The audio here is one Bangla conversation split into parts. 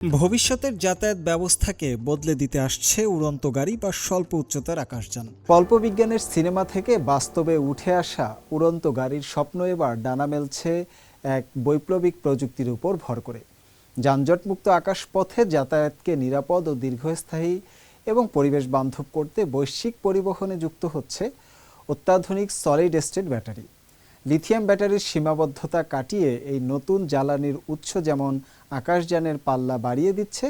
ভবিষ্যতের যাতায়াত ব্যবস্থাকে বদলে দিতে আসছে উড়ন্ত গাড়ি বা স্বল্প উচ্চতার আকাশযান। কল্পবিজ্ঞানের সিনেমা থেকে বাস্তবে উঠে আসা উড়ন্ত গাড়ির স্বপ্ন এবার ডানা মেলছে এক বৈপ্লবিক প্রযুক্তির উপর ভর করে। যানজটমুক্ত আকাশপথে যাতায়াতকে নিরাপদ ও দীর্ঘস্থায়ী এবং পরিবেশ বান্ধব করতে বৈশ্বিক পরিবহনে যুক্ত হচ্ছে অত্যাধুনিক সলিড স্টেট ব্যাটারি। লিথিয়াম ব্যাটারির সীমাবদ্ধতা কাটিয়ে এই নতুন জ্বালানির উৎস যেমন আকাশযানের পাল্লা বাড়িয়ে দিচ্ছে,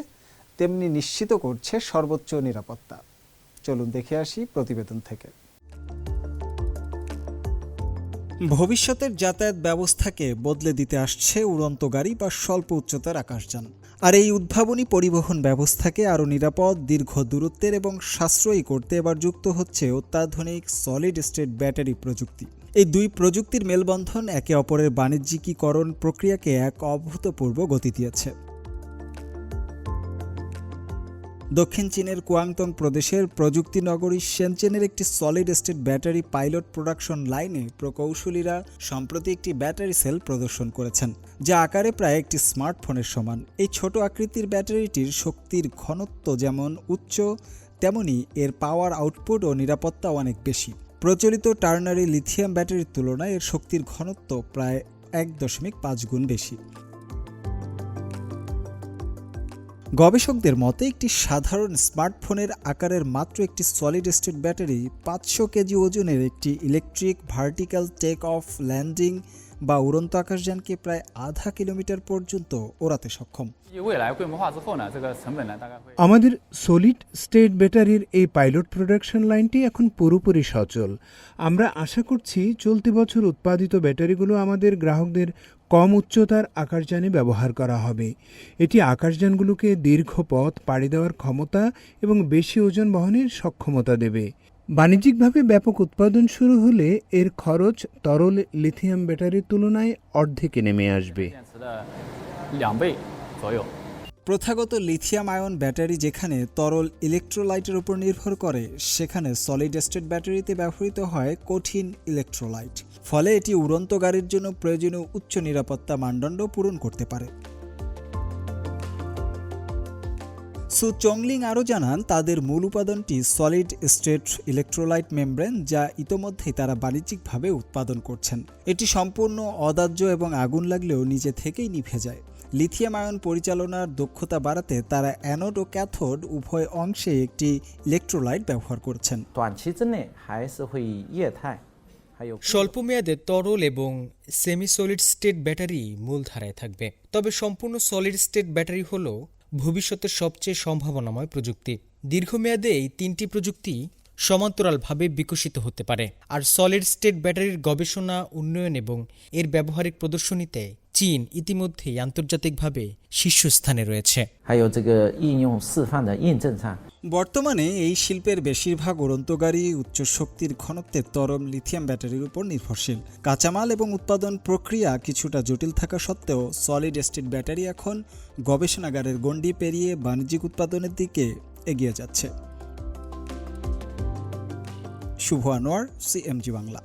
তেমনি নিশ্চিত করছে সর্বোচ্চ নিরাপত্তা। চলুন দেখে আসি প্রতিবেদন থেকে। ভবিষ্যতের যাতায়াত ব্যবস্থাকে বদলে দিতে আসছে উড়ন্ত গাড়ি বা স্বল্প উচ্চতার আকাশযান। আর এই উদ্ভাবনী পরিবহন ব্যবস্থাকে আরও নিরাপদ, দীর্ঘ দূরত্বের এবং সাশ্রয়ী করতে এবার যুক্ত হচ্ছে অত্যাধুনিক সলিড স্টেট ব্যাটারি প্রযুক্তি। এই দুই প্রযুক্তির মেলবন্ধন একে অপরের বাণিজ্যিকীকরণ প্রক্রিয়াকে এক অভূতপূর্ব গতি দিয়েছে। দক্ষিণ চীনের কুয়াংতং প্রদেশের প্রযুক্তি নগরী শেনচেনের একটি solid state battery pilot production লাইনে প্রকৌশলীরা সম্প্রতি একটি ব্যাটারি সেল প্রদর্শন করেছেন, যা আকারে প্রায় একটি স্মার্টফোনের সমান। এই ছোট আকৃতির ব্যাটারিটির শক্তির ঘনত্ব যেমন উচ্চ, তেমনি এর পাওয়ার আউটপুট ও নিরাপত্তাও অনেক বেশি। প্রচলিত টার্নারি লিথিয়াম ব্যাটারির তুলনায় এর শক্তির ঘনত্ব প্রায় 1.5 গুণ বেশি। গবেষকদের মতে একটি সাধারণ স্মার্টফোনের আকারের মাত্র একটি সলিড স্টেট ব্যাটারি 500 কেজি ওজনের একটি electric vertical take off, landing বা উড়ন্ত আকাশযানকে প্রায় আধা কিলোমিটার পর্যন্ত ওড়াতে সক্ষম। আমাদের সলিড স্টেট ব্যাটারির এই পাইলট প্রোডাকশন লাইনটি এখন পুরোপুরি সচল। আমরা আশা করছি চলতি বছর উৎপাদিত ব্যাটারিগুলো আমাদের গ্রাহকদের কম উচ্চতার আকাশযানে ব্যবহার করা হবে। এটি আকাশযানগুলোকে দীর্ঘ পথ পাড়ি দেওয়ার ক্ষমতা এবং বেশি ওজন বহনের সক্ষমতা দেবে। বাণিজ্যিকভাবে ব্যাপক উৎপাদন শুরু হলে এর খরচ তরল লিথিয়াম ব্যাটারির তুলনায় অর্ধেকে নেমে আসবে। প্রথাগত লিথিয়াম আয়ন ব্যাটারি যেখানে তরল ইলেকট্রোলাইটের উপর নির্ভর করে, সেখানে সলিড স্টেট ব্যাটারিতে ব্যবহৃত হয় কঠিন ইলেকট্রোলাইট। ফলে এটি উড়ন্ত গাড়ির জন্য প্রয়োজনীয় উচ্চ নিরাপত্তা মানদণ্ড পূরণ করতে পারে। সু চংলিং আরও জানান, তাদের মূল উপাদানটি সলিড স্টেট ইলেকট্রোলাইট মেমব্রেন, যা ইতোমধ্যেই তারা বাণিজ্যিকভাবে উৎপাদন করছেন। এটি সম্পূর্ণ অদাহ্য এবং আগুন লাগলেও নিজে থেকেই নিভে যায়। লিথিয়াম আয়ন পরিচালনার দক্ষতা বাড়াতে তারা অ্যানোড ও ক্যাথোড উভয় অংশে একটি ইলেকট্রোলাইট ব্যবহার করছেন। স্বল্পমেয়াদে তরল এবং সেমি সলিড স্টেট ব্যাটারি মূলধারায় থাকবে, তবে সম্পূর্ণ সলিড স্টেট ব্যাটারি হল ভবিষ্যতের সবচেয়ে সম্ভাবনাময় প্রযুক্তি। দীর্ঘমেয়াদে এই তিনটি প্রযুক্তি সমান্তরালভাবে বিকশিত হতে পারে। আর সলিড স্টেট ব্যাটারির গবেষণা, উন্নয়ন এবং এর ব্যবহারিক প্রদর্শনীতে চীন ইতিমধ্যেই আন্তর্জাতিকভাবে শীর্ষস্থানে রয়েছে। বর্তমানে এই শিল্পের বেশিরভাগ উড়ন্ত গাড়ি উচ্চ শক্তির ঘনত্বের তরল লিথিয়াম ব্যাটারির উপর নির্ভরশীল। কাঁচামাল এবং উৎপাদন প্রক্রিয়া কিছুটা জটিল থাকা সত্ত্বেও সলিড স্টেট ব্যাটারি এখন গবেষণাগারের গণ্ডি পেরিয়ে বাণিজ্যিক উৎপাদনের দিকে এগিয়ে যাচ্ছে। শুভ আনোয়ার, CMG বাংলা।